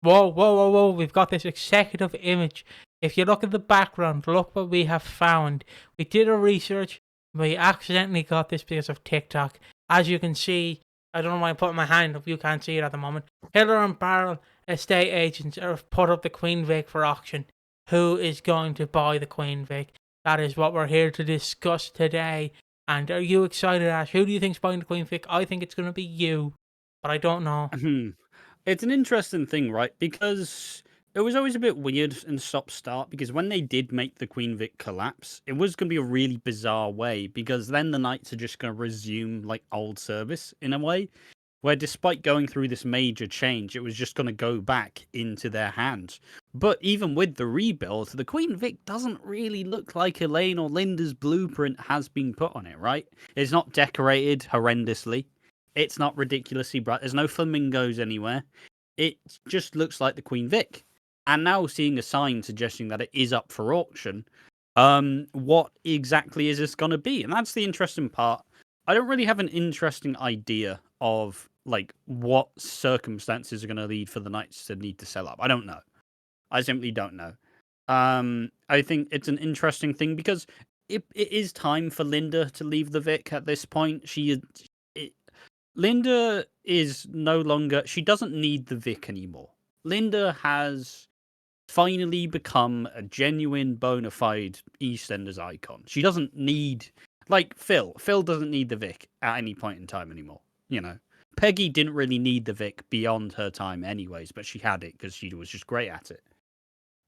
Whoa, whoa, whoa, whoa, we've got this executive image. If you look at the background, look what we have found. We did our research, we accidentally got this because of TikTok. As you can see, I don't know why I'm putting my hand up, you can't see it at the moment. Hiller and Barrel estate agents have put up the Queen Vic for auction. Who is going to buy the Queen Vic? That is what we're here to discuss today. And are you excited, Ash? Who do you think's buying the Queen Vic? I think it's going to be you, but I don't know. It's an interesting thing, right? Because it was always a bit weird and stop-start, because when they did make the Queen Vic collapse, it was going to be a really bizarre way, because then the Knights are just going to resume, like, old service, in a way, where despite going through this major change, it was just going to go back into their hands. But even with the rebuild, the Queen Vic doesn't really look like Elaine or Linda's blueprint has been put on it, right? It's not decorated horrendously. It's not ridiculously bright. There's no flamingos anywhere. It just looks like the Queen Vic. And now seeing a sign suggesting that it is up for auction, what exactly is this going to be? And that's the interesting part. I don't really have an interesting idea of like what circumstances are going to lead for the Knights to need to sell up. I don't know. I simply don't know. I think it's an interesting thing because it is time for Linda to leave the Vic at this point. Linda is no longer... She doesn't need the Vic anymore. Linda has finally become a genuine, bona fide EastEnders icon. She doesn't need... Like Phil. Phil doesn't need the Vic at any point in time anymore. You know? Peggy didn't really need the Vic beyond her time anyways, but she had it because she was just great at it.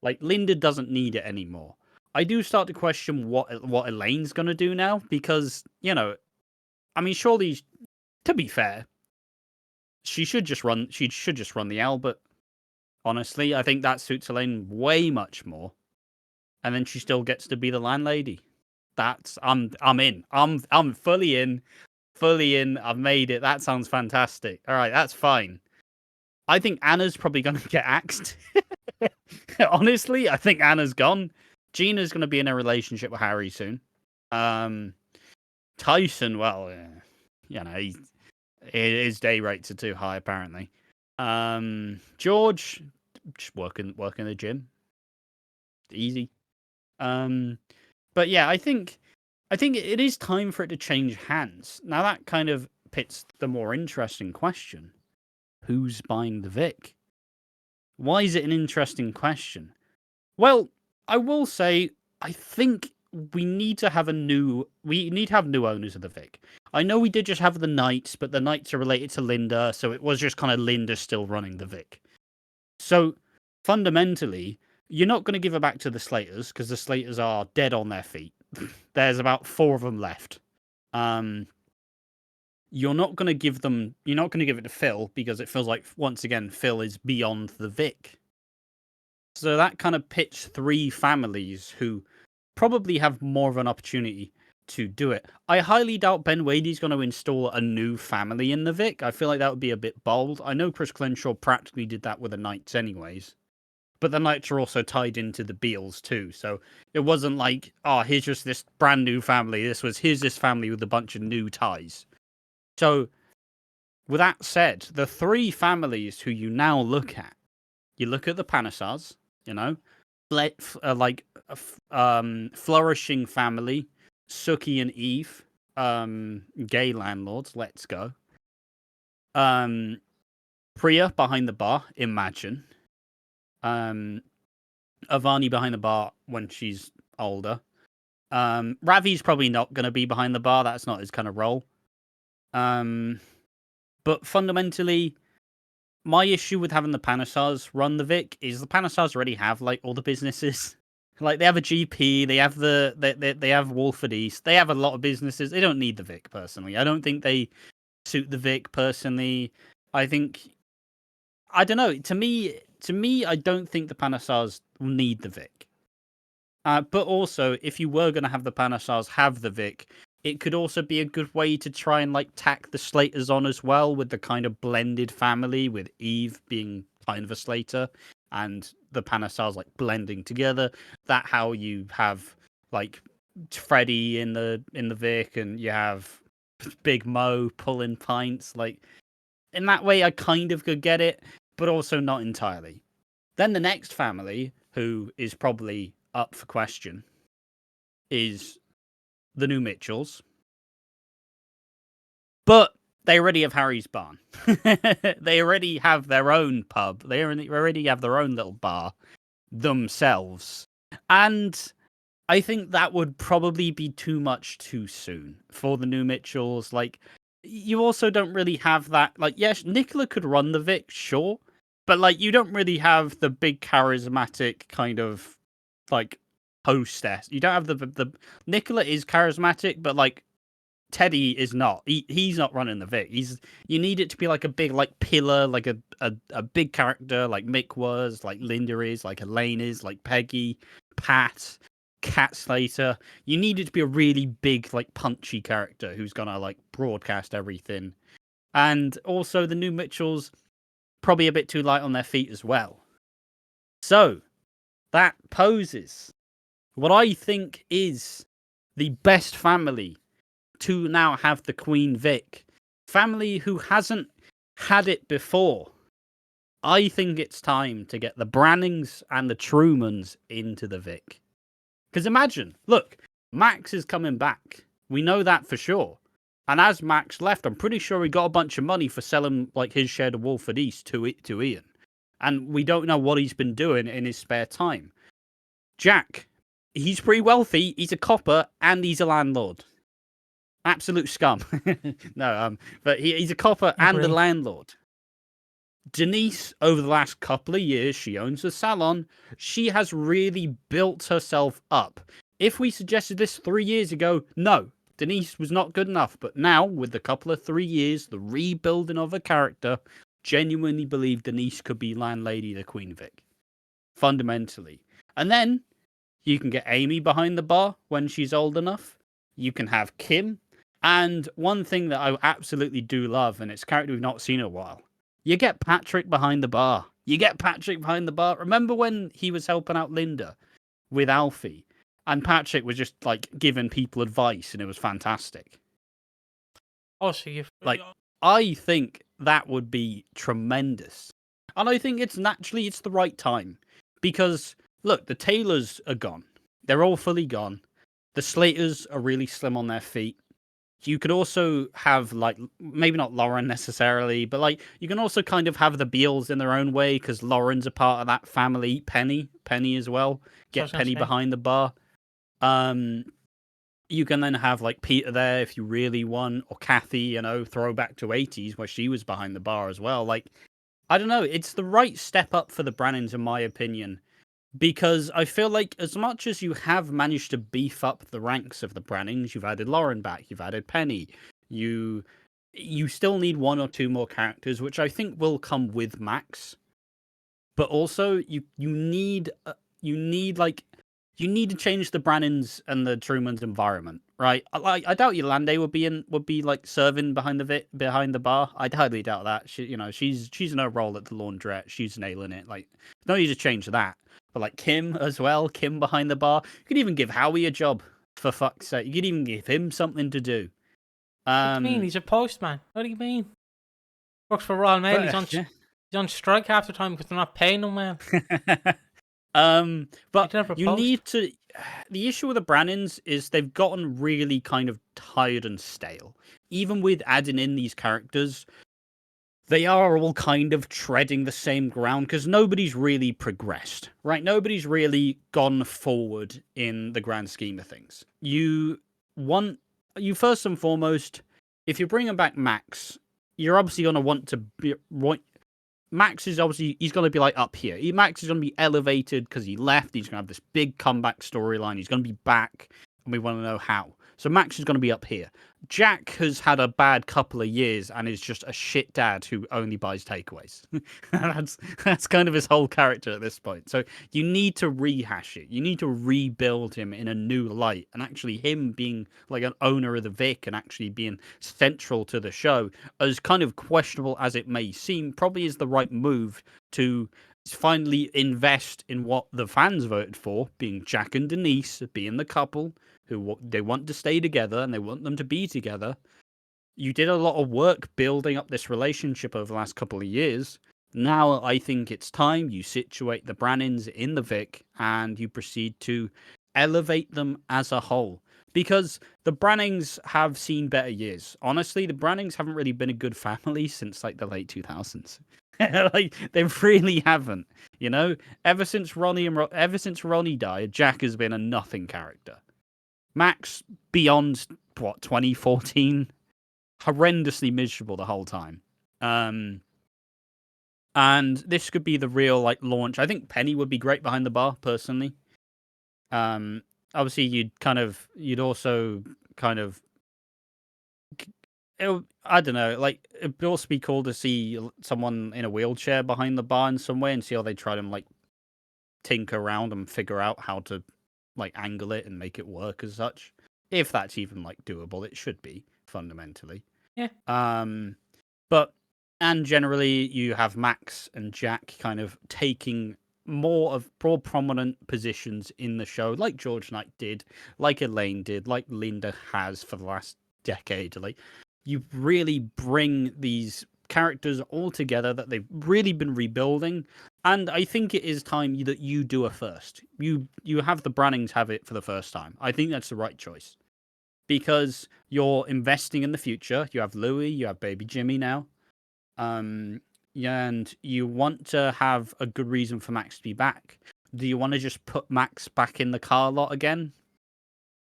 Like, Linda doesn't need it anymore. I do start to question what Elaine's going to do now because, you know... I mean, surely... To be fair, she should just run the Albert. Honestly, I think that suits Elaine way much more. And then she still gets to be the landlady. I'm in. I'm fully in. Fully in. I've made it. That sounds fantastic. All right, that's fine. I think Anna's probably going to get axed. Honestly, I think Anna's gone. Gina's going to be in a relationship with Harry soon. Tyson, well, you know, his day rates are too high, apparently. George, just working the gym. Easy. But yeah, I think it is time for it to change hands. Now that kind of pits the more interesting question. Who's buying the Vic? Why is it an interesting question? Well, I will say, I think we need to have new owners of the Vic. I know we did just have the Knights, but the Knights are related to Linda, so it was just kind of Linda still running the Vic. So, fundamentally, you're not going to give it back to the Slaters, because the Slaters are dead on their feet. There's about 4 of them left. You're not going to give it to Phil, because it feels like, once again, Phil is beyond the Vic. So that kind of pits 3 families who probably have more of an opportunity to do it. I highly doubt Ben Wadey's going to install a new family in the Vic. I feel like that would be a bit bold. I know Chris Crenshaw practically did that with the Knights anyways. But the Knights are also tied into the Beals too. So it wasn't like, oh, here's just this brand new family. Here's this family with a bunch of new ties. So with that said, the 3 families who you now look at, you look at the Panasars, you know, flourishing family, Suki and Eve, gay landlords, let's go. Priya behind the bar, imagine. Avani behind the bar when she's older. Ravi's probably not going to be behind the bar. That's not his kind of role. But fundamentally, my issue with having the Panasars run the Vic is the Panasars already have like all the businesses. Like they have a GP, they have they have Walford East, they have a lot of businesses. They don't need the Vic personally. I don't think they suit the Vic personally. I don't know. To me, I don't think the Panasars need the Vic. But also, if you were going to have the Panasars have the Vic, it could also be a good way to try and like tack the Slaters on as well, with the kind of blended family, with Eve being kind of a Slater and the Panasars like blending together. That how you have like Freddie in the Vic, and you have Big Mo pulling pints. Like in that way, I kind of could get it, but also not entirely. Then the next family, who is probably up for question, is the new Mitchells. But they already have Harry's barn. They already have their own pub. They already have their own little bar themselves. And I think that would probably be too much too soon for the new Mitchells. Like, you also don't really have that. Like, yes, Nicola could run the Vic, sure. But, like, you don't really have the big charismatic kind of, like, hostess. You don't have the Nicola is charismatic, but, like, Teddy is not. He's not running the Vic. You need it to be like a big like pillar, like a big character, like Mick was, like Linda is, like Elaine is, like Peggy, Pat, Cat Slater. You need it to be a really big, like punchy character who's gonna like broadcast everything. And also the new Mitchells probably a bit too light on their feet as well. So that poses what I think is the best family to now have the Queen Vic. Family who hasn't had it before. I think it's time to get the Brannings and the Trumans into the Vic. Because imagine, look, Max is coming back. We know that for sure. And as Max left, I'm pretty sure he got a bunch of money for selling like his share of Walford East to Ian. And we don't know what he's been doing in his spare time. Jack, he's pretty wealthy. He's a copper and he's a landlord. Absolute scum. No, but he's a copper and a landlord. Denise, over the last couple of years, she owns a salon. She has really built herself up. If we suggested this 3 years ago, no, Denise was not good enough. But now, with the couple of 3 years, the rebuilding of her character, genuinely believe Denise could be landlady the Queen Vic. Fundamentally. And then, you can get Amy behind the bar when she's old enough. You can have Kim. And one thing that I absolutely do love, and it's a character we've not seen in a while, you get Patrick behind the bar. Remember when he was helping out Linda with Alfie? And Patrick was just, like, giving people advice, and it was fantastic. Oh, so you've... Like, I think that would be tremendous. And I think it's the right time. Because, look, the Taylors are gone. They're all fully gone. The Slaters are really slim on their feet. You could also have, like, maybe not Lauren necessarily, but, like, you can also kind of have the Beals in their own way, because Lauren's a part of that family. Penny as well. Get Penny behind the bar. You can then have, like, Peter there if you really want, or Kathy, throw back to 80s where she was behind the bar as well. Like, I don't know, it's the right step up for the Brannings, in my opinion. Because I feel like as much as you have managed to beef up the ranks of the Brannings, you've added Lauren back, you've added Penny, you still need one or two more characters, which I think will come with Max. But also, you need to change the Brannings and the Truman's environment, right? I doubt Yolande would be like serving behind the bar. I highly doubt that. She's in her role at the laundrette. She's nailing it. Like, no need to change that. But like Kim as well, Kim behind the bar. You could even give Howie a job, for fuck's sake. You could even give him something to do. What do you mean? He's a postman. What do you mean? Works for Royal Mail. He's on strike half the time because they're not paying him well. But you need to... The issue with the Brannings is they've gotten really kind of tired and stale. Even with adding in these characters, they are all kind of treading the same ground because nobody's really progressed, right? Nobody's really gone forward in the grand scheme of things. You first and foremost, if you're bringing back Max, you're obviously going to want to be... Max is obviously, he's going to be like up here. Max is going to be elevated because he left. He's going to have this big comeback storyline. He's going to be back, and we want to know how. So Max is going to be up here. Jack has had a bad couple of years and is just a shit dad who only buys takeaways. that's kind of his whole character at this point. So you need to rehash it. You need to rebuild him in a new light. And actually him being like an owner of the Vic and actually being central to the show, as kind of questionable as it may seem, probably is the right move to finally invest in what the fans voted for, being Jack and Denise, being the couple who they want to stay together and they want them to be together. You did a lot of work building up this relationship over the last couple of years. Now I think it's time you situate the Brannings in the Vic and you proceed to elevate them as a whole. Because the Brannings have seen better years. Honestly, the Brannings haven't really been a good family since like the late 2000s. Like they really haven't. You know, ever since Ronnie died, Jack has been a nothing character. Max beyond what 2014, horrendously miserable the whole time. And this could be the real like launch. I think Penny would be great behind the bar, personally. Um, Obviously you'd also kind of, I don't know, like it'd also be cool to see someone in a wheelchair behind the bar in some way and see how they try to like tinker around and figure out how to like angle it and make it work as such. If that's even like doable, it should be fundamentally. Yeah. But and generally you have Max and Jack kind of taking more prominent positions in the show, like George Knight did, like Elaine did, like Linda has for the last decade. Like you really bring these characters all together that they've really been rebuilding. And I think it is time that you do it first. You have the Brannings have it for the first time. I think that's the right choice. Because you're investing in the future. You have Louis, you have baby Jimmy now. And you want to have a good reason for Max to be back. Do you want to just put Max back in the car lot again?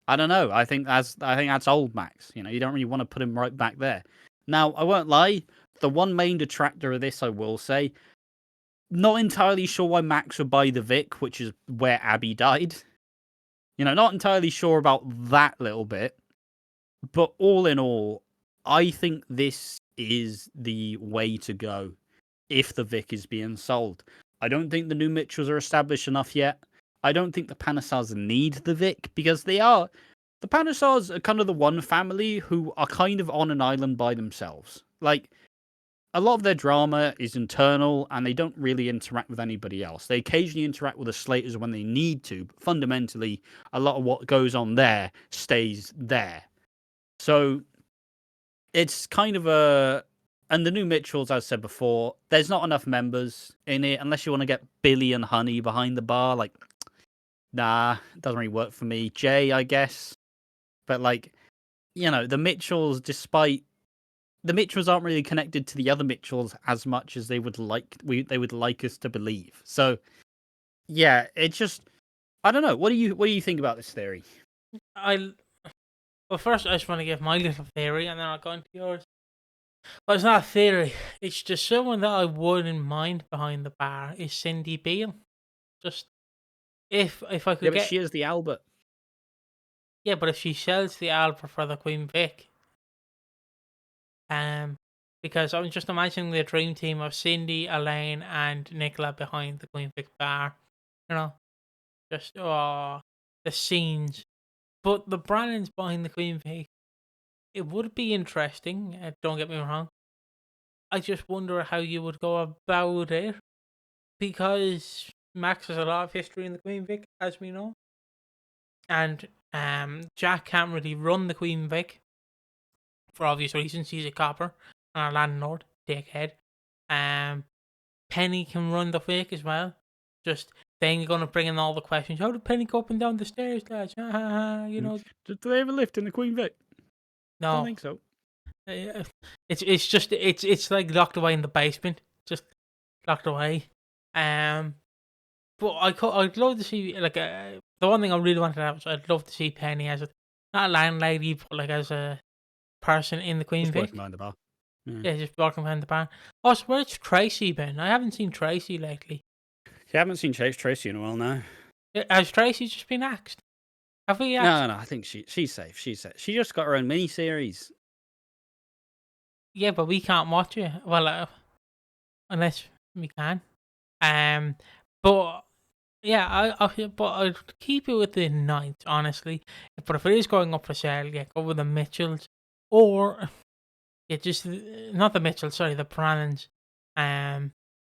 I don't know. I think that's old Max. You know, you don't really want to put him right back there. Now, I won't lie. The one main detractor of this, I will say, not entirely sure why Max would buy the Vic, which is where Abby died. You know, not entirely sure about that little bit. But all in all, I think this is the way to go if the Vic is being sold. I don't think the new Mitchells are established enough yet. I don't think the Panesars need the Vic because they are. The Panesars are kind of the one family who are kind of on an island by themselves. Like, a lot of their drama is internal and they don't really interact with anybody else. They occasionally interact with the Slaters when they need to, but fundamentally, a lot of what goes on there stays there. So it's kind of a. And the new Mitchells, as I said before, there's not enough members in it unless you want to get Billy and Honey behind the bar. Like, nah, it doesn't really work for me. Jay, I guess. But, like, you know, the Mitchells, despite. The Mitchells aren't really connected to the other Mitchells as much as they would like us to believe. So, yeah, it's just. I don't know. What do you think about this theory? Well, first I just want to give my little theory, and then I'll go into yours. Well, it's not a theory. It's just someone that I wouldn't mind behind the bar is Cindy Beale. Just if I could Yeah, but get she is the Albert. yeah, but if she sells the Albert for the Queen Vic, because I'm just imagining the dream team of Cindy, Elaine, and Nicola behind the Queen Vic bar. You know, just the scenes. But the Brannings behind the Queen Vic, it would be interesting. Don't get me wrong. I just wonder how you would go about it because Max has a lot of history in the Queen Vic, as we know, and Jack can't really run the Queen Vic for obvious reasons. He's a copper and a landlord, dickhead. Penny can run the Vic as well. Just then you're gonna bring in all the questions. How did Penny go up and down the stairs, lads? You know. Do they have a lift in the Queen Vic? No, I don't think so. It's like locked away in the basement, just locked away. But I'd love to see like the one thing I really wanted to have is I'd love to see Penny as not a landlady, but like as a person in the Queen Just Vic. working behind the bar. Yeah, just walking behind the bar. Also, where's Tracy been? I haven't seen Tracy lately. You haven't seen Tracy in a while now. Has Tracy just been axed? Have we axed? No, I think she's safe. She's safe. She just got her own mini series. Yeah, but we can't watch it. Well, unless we can. But yeah, I'd keep it with the Knights, honestly. But if it is going up for sale, yeah, go with the Mitchells, or yeah, just not the Mitchells, sorry, the Brannings.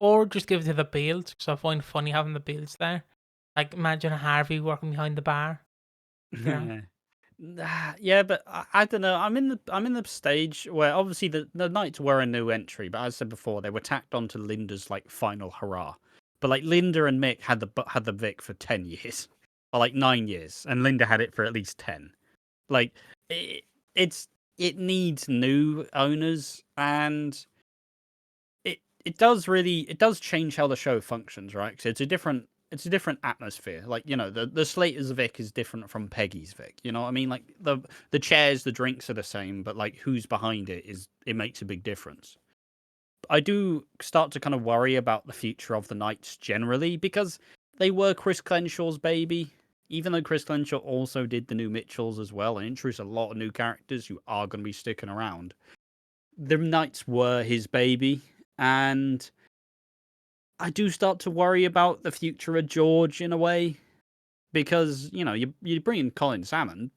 Or just give it to the Beals because I find it funny having the Beals there. Like imagine Harvey working behind the bar. You know? Yeah, but I don't know. I'm in the stage where obviously the Knights were a new entry, but as I said before, they were tacked onto Linda's like final hurrah. But like Linda and Mick had the Vic for 10 years, or like 9 years, and Linda had it for at least 10. Like it, it's it needs new owners, and it does change how the show functions, right? 'Cause it's a different atmosphere. Like, the Slater's Vic is different from Peggy's Vic. You know what I mean? Like the chairs, the drinks are the same, but like who's behind it makes a big difference. I do start to kind of worry about the future of the Knights generally because they were Chris Clenshaw's baby. Even though Chris Clenshaw also did the new Mitchells as well and introduced a lot of new characters who are going to be sticking around, the Knights were his baby, and I do start to worry about the future of George in a way because you bring in Colin Salmon,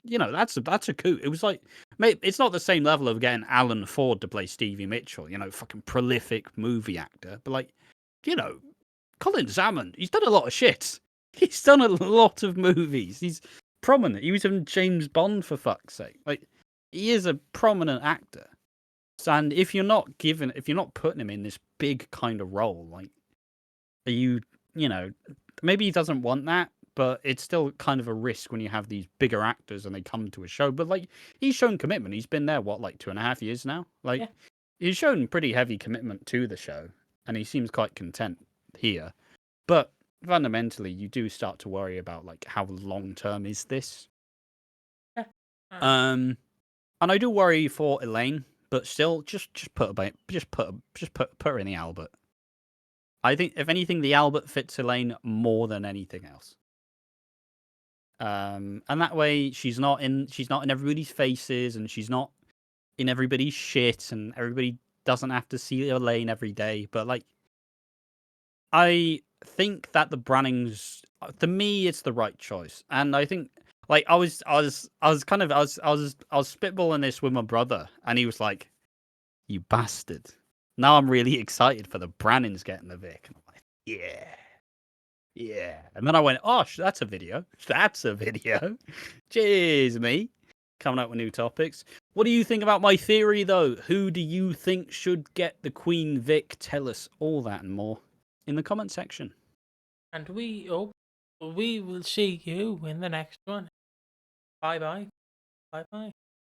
that's a coup. It was like, mate, it's not the same level of getting Alan Ford to play Stevie Mitchell, fucking prolific movie actor, but like, you know, Colin Salmon, he's done a lot of shit. He's done a lot of movies. He's prominent. He was in James Bond for fuck's sake. Like, he is a prominent actor. And if you're not putting him in this big kind of role, like, are you know, maybe he doesn't want that, but it's still kind of a risk when you have these bigger actors and they come to a show. But like, he's shown commitment. He's been there, what, like 2.5 years now? Like, Yeah. he's shown pretty heavy commitment to the show, and he seems quite content here. But fundamentally, you do start to worry about like how long term is this. Yeah. And I do worry for Elaine, but still, just put her in the Albert. I think if anything, the Albert fits Elaine more than anything else. And that way she's not in everybody's faces, and she's not in everybody's shit, and everybody doesn't have to see Elaine every day. But like, I think that the Brannings, to me, it's the right choice, and I think like I was spitballing this with my brother, and he was like, "You bastard!" Now I'm really excited for the Brannings getting the Vic. And I'm like, yeah. Yeah. And then I went, oh, that's a video. That's a video. Cheers, me. Coming up with new topics. What do you think about my theory, though? Who do you think should get the Queen Vic? Tell us all that and more in the comment section. And we will see you in the next one. Bye bye. Bye bye.